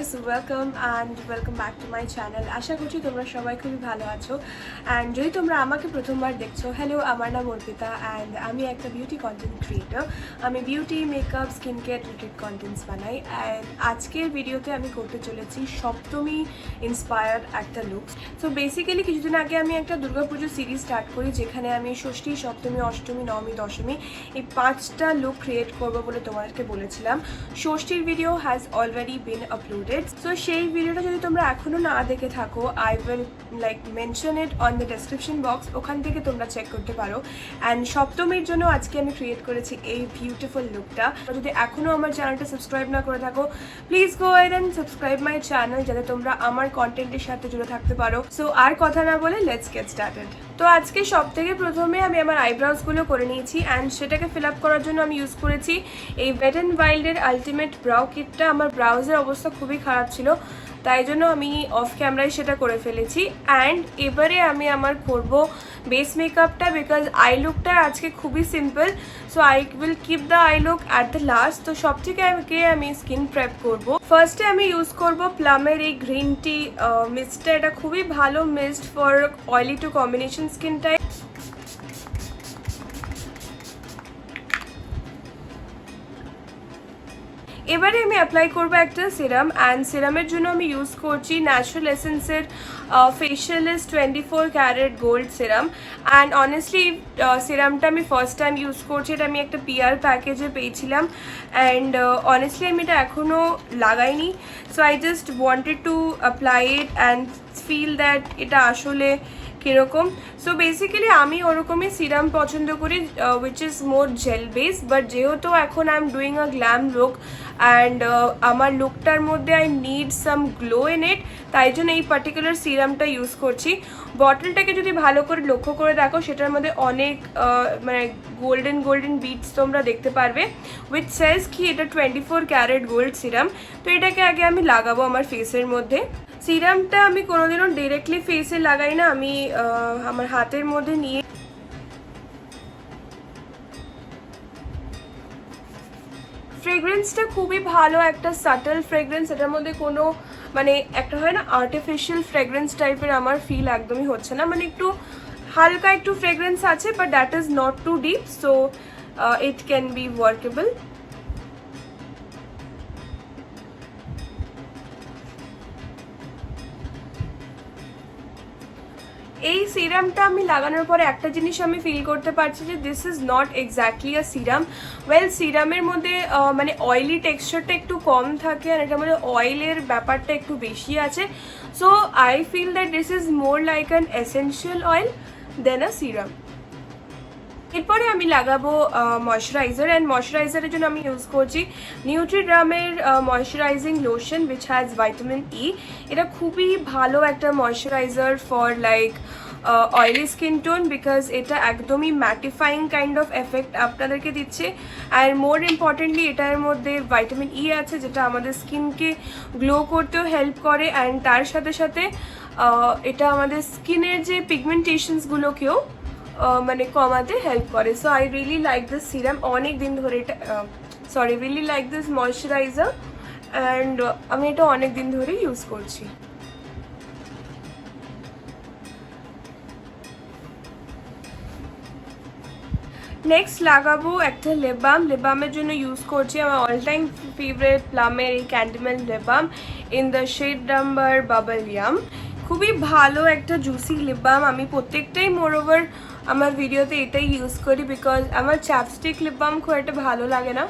Guys, welcome back to my channel. আশা করছি তোমরা সবাই খুবই ভালো আছো। অ্যান্ড যদি তোমরা আমাকে প্রথমবার দেখছো, হ্যালো, আমার নাম অর্পিতা অ্যান্ড আমি একটা বিউটি কন্টেন্ট ক্রিয়েটর। আমি beauty, makeup, skin care related contents বানাই। অ্যান্ড আজকের ভিডিওতে আমি করতে চলেছি সপ্তমী ইন্সপায়ার্ড একটা লুক। সো বেসিক্যালি কিছুদিন আগে আমি একটা দুর্গা পুজো সিরিজ স্টার্ট করি, যেখানে আমি ষষ্ঠী, সপ্তমী, অষ্টমী, নবমী, দশমী এই 5টা লুক ক্রিয়েট করবো বলে তোমাদেরকে বলেছিলাম। ষষ্ঠীর video has already been uploaded. So সেই ভিডিওটা যদি তোমরা এখনও না দেখে থাকো, I will mention it on the description box, ওখান থেকে তোমরা চেক করতে পারো। অ্যান্ড সপ্তমীর জন্য আজকে আমি ক্রিয়েট করেছি এই বিউটিফুল লুকটা। যদি এখনও আমার চ্যানেলটা সাবস্ক্রাইব না করে থাকো, please go ahead and subscribe my channel, যাতে তোমরা আমার কন্টেন্টের সাথে জুড়ে থাকতে পারো। সো আর কথা না বলে লেটস গেট স্টার্টেড। তো আজকে সব থেকে প্রথমে আমি আমার আইব্রাউজগুলো করে নিয়েছি অ্যান্ড সেটাকে ফিল আপ করার জন্য আমি ইউজ করেছি এই ওয়েট অ্যান্ড ওয়াইল্ডের আলটিমেট ব্রাউ কিটটা। আমার ব্রাউজের অবস্থা খুবই খারাপ ছিল, তাই জন্য আমি অফ ক্যামেরায় সেটা করে ফেলেছি। অ্যান্ড এবারে আমি আমার করব বেস মেকআপটা, বিকজ আই লুকটা আজকে খুবই simple. So I will keep the I look at the last. তো সব থেকে আগে আমি স্কিন প্রেপ করব। ফার্স্টে আমি ইউজ করব প্লামের এই গ্রিন টি মিস্টটা। এটা খুবই ভালো mist for oily two combination skin type. এবারে আমি অ্যাপ্লাই করবো একটা সিরাম অ্যান্ড সিরামের জন্য আমি ইউজ করছি ন্যাচারাল এসেন্সের facialist 24 carat gold serum. And honestly সিরামটা আমি ফার্স্ট টাইম ইউজ করছি। এটা আমি একটা পিআর প্যাকেজে পেয়েছিলাম অ্যান্ড অনেস্টলি আমি এটা এখনও লাগাইনি। So I just wanted to apply it and feel that এটা আসলে কীরকম। সো বেসিক্যালি আমি ওরকমই সিরাম পছন্দ করি which is more jail base, but যেহেতু এখন I am doing a glam look and আমার লুকটার মধ্যে I need some glow in it, তাই জন্য এই পার্টিকুলার সিরামটা ইউজ করছি। বটলটাকে যদি ভালো করে লক্ষ্য করে দেখো, সেটার মধ্যে অনেক মানে গোল্ডেন বিটস তোমরা দেখতে পারবে, উইচ সেজ কি এটা 24 ক্যারেট গোল্ড সিরাম। তো এটাকে আগে আমি লাগাবো আমার ফেসের মধ্যে। সিরামটা আমি কোনোদিনও ডিরেক্টলি ফেসে লাগাই না, আমি আমার হাতের মধ্যে নিয়ে ফ্রেগরেন্সটা খুবই ভালো, একটা সাটল ফ্রেগরেন্স। এটার মধ্যে কোনো মানে একটা হয় না আর্টিফিশিয়াল ফ্রেগরেন্স টাইপের আমার ফিল একদমই হচ্ছে না। মানে একটু হালকা একটু ফ্রেগরেন্স আছে, but that is not too deep, so it can be workable. এই সিরামটা আমি লাগানোর পরে একটা জিনিস আমি ফিল করতে পারছি যে this is not exactly a serum. Well, সিরামের মধ্যে মানে অয়েলি টেক্সচারটা একটু কম থাকে আর এটার মধ্যে অয়েলের ব্যাপারটা একটু বেশি আছে। So I feel that this is more like an essential oil than a serum. এরপরে আমি লাগাবো ময়শ্চারাইজার অ্যান্ড ময়শ্চারাইজারের জন্য আমি ইউজ করছি নিউট্রিডার্মের moisturising lotion which has vitamin E. এটা খুবই ভালো একটা moisturiser for like oily skin tone, because এটা একদমই ম্যাটিফাইং কাইন্ড অফ এফেক্ট আপনাদেরকে দিচ্ছে। অ্যান্ড মোর ইম্পর্টেন্টলি এটার মধ্যে ভাইটামিন ই আছে, যেটা আমাদের স্কিনকে গ্লো করতেও হেল্প করে অ্যান্ড তার সাথে সাথে এটা আমাদের স্কিনের যে পিগমেন্টেশনসগুলোকেও মানে কমাতে হেল্প করে। So I really like this serum অনেক দিন ধরে, এটা really like this moisturiser and আমি এটা অনেক দিন ধরে ইউজ করছি। নেক্সট লাগাবো একটা লিপ বাম। লিপ বামের জন্য ইউজ করছি আমার অল টাইম ফেভারিট প্লামের এই candy melt lip balm in the shade number bubble yum. খুবই ভালো একটা জুসি লিপ বাম। আমি প্রত্যেকটাই মোরওভার আমার ভিডিওতে এটাই ইউজ করি, বিকজ আমার চ্যাপস্টিক লিপ বাম খুব একটা ভালো লাগে না।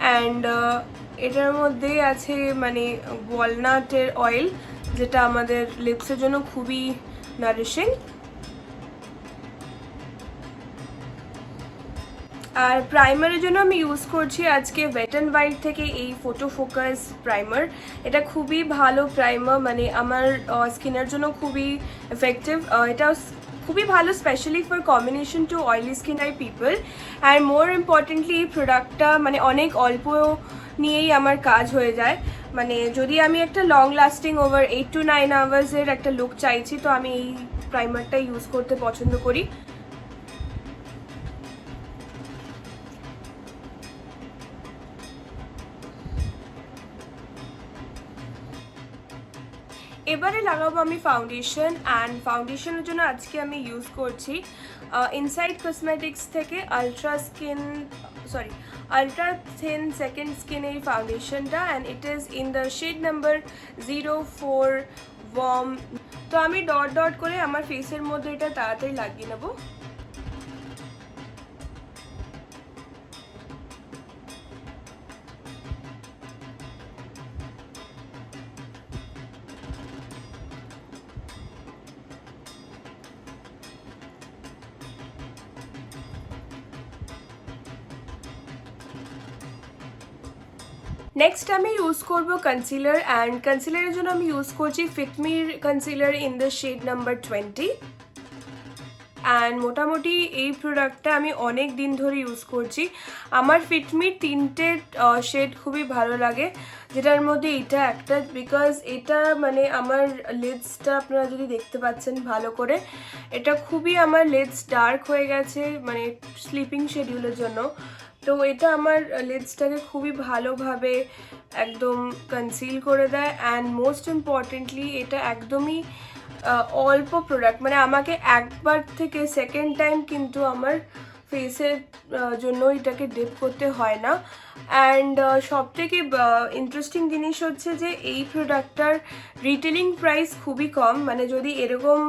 অ্যান্ড এটার মধ্যে আছে মানে ওয়ালনাটের অয়েল, যেটা আমাদের লিপসের জন্য খুবই নারিশিং। আর প্রাইমারের জন্য আমি ইউজ করছি আজকে ওয়েট অ্যান্ড ওয়াইল্ড থেকে এই ফটো ফোকাস প্রাইমার। এটা খুবই ভালো প্রাইমার, মানে আমার স্কিনের জন্য খুবই এফেক্টিভ। এটা খুবই ভালো specially for combination two oily skin type people. And more importantly এই প্রোডাক্টটা মানে অনেক অল্প নিয়েই আমার কাজ হয়ে যায়। মানে যদি আমি একটা লং লাস্টিং ওভার 8 to 9 আওয়ার্সের একটা লুক চাইছি, তো আমি এই প্রাইমারটা ইউজ করতে পছন্দ করি। এবারে লাগাবো আমি ফাউন্ডেশন, অ্যান্ড ফাউন্ডেশনের জন্য আজকে আমি ইউজ করছি ইনসাইড কসমেটিক্স থেকে আলট্রা থিন সেকেন্ড স্কিন এই ফাউন্ডেশনটা, and it is in the shade number 04 warm. তো আমি ডট ডট করে আমার ফেসের মধ্যে এটা তাড়াতাড়ি লাগিয়ে নেবো। নেক্সট আমি ইউজ করব কনসিলার, অ্যান্ড কনসিলারের জন্য আমি ইউজ করছি ফিটমির concealer in the shade number 20। And মোটামুটি এই প্রোডাক্টটা আমি অনেক দিন ধরে ইউজ করছি। আমার ফিটমির 3টে শেড খুবই ভালো লাগে, যেটার মধ্যে এটা একটা, বিকজ এটা মানে আমার লিডসটা আপনারা যদি দেখতে পাচ্ছেন ভালো করে, এটা খুবই আমার লিডস ডার্ক হয়ে গেছে মানে স্লিপিং শিডিউলের জন্য। তো এটা আমার লিডসটাকে খুবই ভালোভাবে একদম কনসিল করে দেয়, অ্যান্ড মোস্ট ইম্পর্টেন্টলি এটা একদমই অল্প প্রোডাক্ট, মানে আমাকে একবার থেকে সেকেন্ড টাইম কিন্তু আমার ফেসের জন্য এটাকে ডিপ করতে হয় না। অ্যান্ড সবথেকে ইন্টারেস্টিং জিনিস হচ্ছে যে এই প্রোডাক্টটার রিটেলিং প্রাইস খুবই কম, মানে যদি এরকম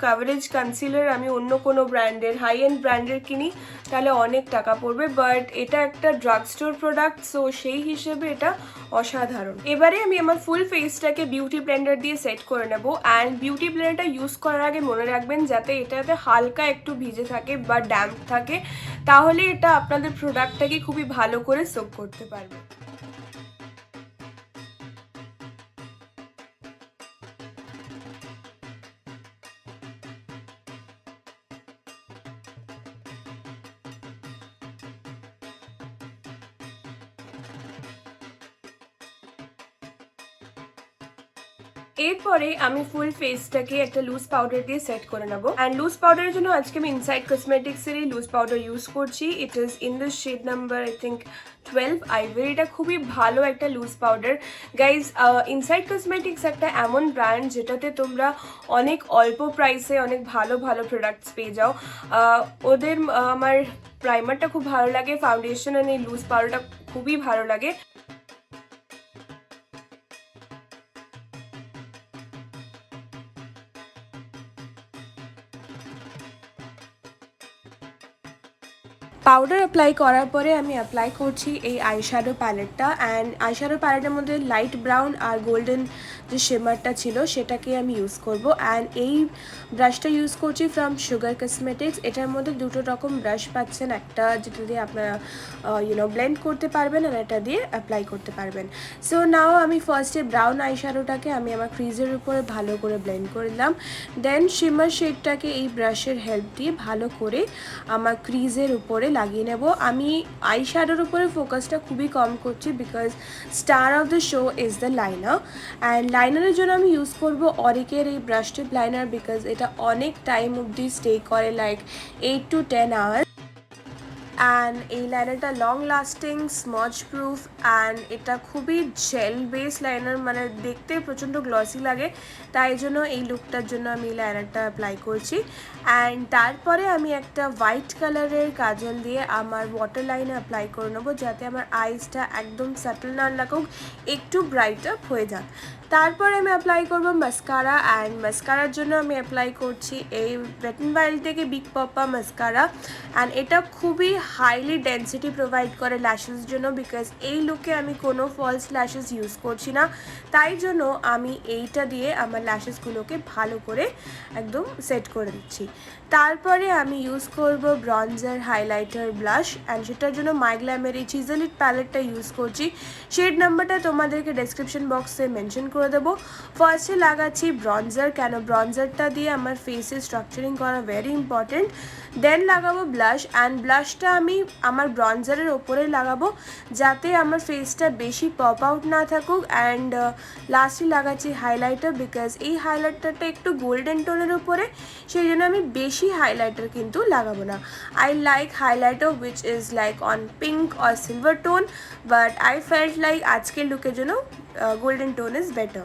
কাভারেজ কনসিলার আমি অন্য কোনো ব্র্যান্ডের হাই এন্ড ব্র্যান্ডের কিনি তাহলে অনেক টাকা পড়বে, বাট এটা একটা ড্রাগ স্টোর প্রোডাক্ট, সো সেই হিসেবে এটা অসাধারণ। এবারে আমি আমার ফুল ফেসটাকে বিউটি ব্লেন্ডার দিয়ে সেট করে নেব, অ্যান্ড বিউটি ব্লেন্ডারটা ইউজ করার আগে মনে রাখবেন যাতে এটাতে হালকা একটু ভিজে থাকে বা ড্যাম্প থাকে, তাহলে এটা আপনাদের প্রোডাক্টটাকে খুবই ভালো করে সোক করতে পারবে। এরপরে আমি ফুল ফেসটাকে একটা লুজ পাউডার দিয়ে সেট করে নেবো, অ্যান্ড লুজ পাউডারের জন্য আজকে আমি ইনসাইড কসমেটিক্সেরই লুজ পাউডার ইউজ করছি। It is in the shade number I think 12 ivory. এটা খুবই ভালো একটা loose powder guys. Inside cosmetics একটা এমন ব্র্যান্ড যেটাতে তোমরা অনেক অল্প প্রাইসে অনেক ভালো ভালো প্রোডাক্টস পেয়ে যাও। ওদের আমার প্রাইমারটা খুব ভালো লাগে, ফাউন্ডেশন আর এই লুজ পাউডারটা খুবই ভালো লাগে। পাউডার অ্যাপ্লাই করার পরে আমি অ্যাপ্লাই করছি এই আইশ্যাডো প্যালেটটা, অ্যান্ড আইশ্যাডো প্যালেটের মধ্যে লাইট ব্রাউন আর গোল্ডেন যে শিমারটা ছিল সেটাকে আমি ইউজ করব। অ্যান্ড এই ব্রাশটা ইউজ করছি ফ্রম সুগার কসমেটিক্স। এটার মধ্যে দুটো রকম ব্রাশ পাচ্ছেন, একটা যেটা দিয়ে আপনারা ব্লেন্ড করতে পারবেন আর এটা দিয়ে অ্যাপ্লাই করতে পারবেন। সো নাও আমি ফার্স্টে ব্রাউন আইশ্যাডোটাকে আমি আমার ক্রিজের উপরে ভালো করে ব্লেন্ড করে দিলাম, দেন শিমার শেডটাকে এই ব্রাশের হেল্প দিয়ে ভালো করে আমার ক্রিজের উপরে লাগিয়ে নেব। আমি আইশ্যাডোর উপরে ফোকাসটা খুবই কম করছি because star of the show is the liner, and লাইনারের জন্য আমি ইউজ করব অরিকের এই ব্রাশ টিপ লাইনার, বিকজ এটা অনেক টাইম অবধি স্টে করে, লাইক 8 to 10 hours। অ্যান্ড এই লাইনারটা লং লাস্টিং, স্মচ প্রুফ, অ্যান্ড এটা খুবই জেল বেস লাইনার, মানে দেখতে প্রচণ্ড গ্লসি লাগে, তাই জন্য এই লুকটার জন্য আমি এই লাইনারটা অ্যাপ্লাই করছি। অ্যান্ড তারপরে আমি একটা হোয়াইট কালারের কাজল দিয়ে আমার ওয়াটার লাইনে অ্যাপ্লাই করে নেবো, যাতে আমার আইসটা একদম সাটল না লাগুক, একটু ব্রাইট আপ হয়ে যাক। তারপরে আমি অ্যাপ্লাই করবো মাস্কারা, অ্যান্ড মাস্কারার জন্য আমি অ্যাপ্লাই করছি এই ওয়েট এন্ড ওয়াইল্ড থেকে বিগ পপ্পা মাস্কারা, অ্যান্ড এটা খুবই হাইলি ডেন্সিটি প্রোভাইড করে ল্যাশেস জন্য, বিকজ এই লুকে আমি কোনো ফলস ল্যাশেস ইউজ করছি না, তাই জন্য আমি এইটা দিয়ে আমার ল্যাশেসগুলোকে ভালো করে একদম সেট করে দিচ্ছি। তারপরে আমি ইউজ করব ব্রঞ্জার, হাইলাইটার, ব্লাশ, অ্যান্ড সেটার জন্য মাইগ্ল্যামের এই চিজেলিট প্যালেটটা ইউজ করছি। শেড নাম্বারটা তোমাদেরকে ডেসক্রিপশন বক্সে মেনশন করে দেবো। ফার্স্টে লাগাচ্ছি ব্রঞ্জার, কেন ব্রঞ্জারটা দিয়ে আমার ফেসে স্ট্রাকচারিং করা ভেরি ইম্পর্টেন্ট। দেন লাগাবো ব্লাশ, অ্যান্ড ব্লাশটা আমি আমার ব্রঞ্জারের ওপরে লাগাবো যাতে আমার ফেসটা বেশি পপ আউট না থাকুক। অ্যান্ড লাস্টে লাগাচ্ছি হাইলাইটার, বিকজ এই হাইলাইটারটা একটু গোল্ডেন টোনের উপরে, সেই জন্য আমি বেশি হাইলাইটার কিন্তু লাগাবো না। I like highlighter which is like on pink or silver tone, but I felt like আজকের লুকের জন্য golden tone is better. better.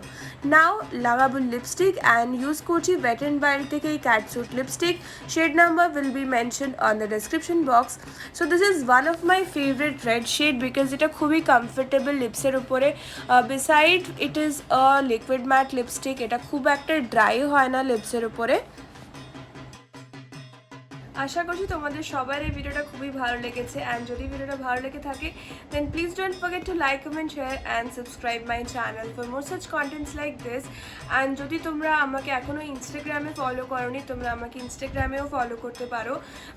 Now লাগাবো লিপস্টিক অ্যান্ড ইউজ করছি ওয়েট অ্যান্ড ওয়াইল্ড থেকে এই catsuit lipstick, shade number will be mentioned on the description box. So this is one of my favorite red shade because এটা খুবই comfortable লিপসের উপরে, beside it is a liquid matte lipstick, এটা খুব একটা dry হয় না লিপসের উপরে। আশা করছি তোমাদের সবার এই ভিডিওটা খুবই ভালো লেগেছে, অ্যান্ড যদি ভিডিওটা ভালো লেগে থাকে then please don't forget to like, comment, share and subscribe my channel for more such contents like this. And যদি তোমরা আমাকে এখনও ইনস্টাগ্রামে ফলো করোনি, তোমরা আমাকে ইনস্টাগ্রামেও ফলো করতে পারো।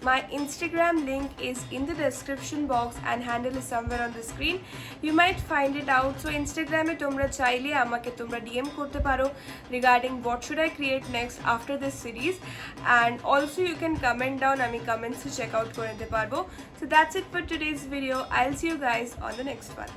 My Instagram link is in the description box and handle is somewhere on the screen, you might find it out. So ইনস্টাগ্রামে তোমরা চাইলে আমাকে তোমরা ডিএম করতে পারো regarding what should I create next after this series, and also you can comment down, আমি কমেন্টসে check out করে নিতে পারবো। So that's it for today's video, I will see you guys on the next one.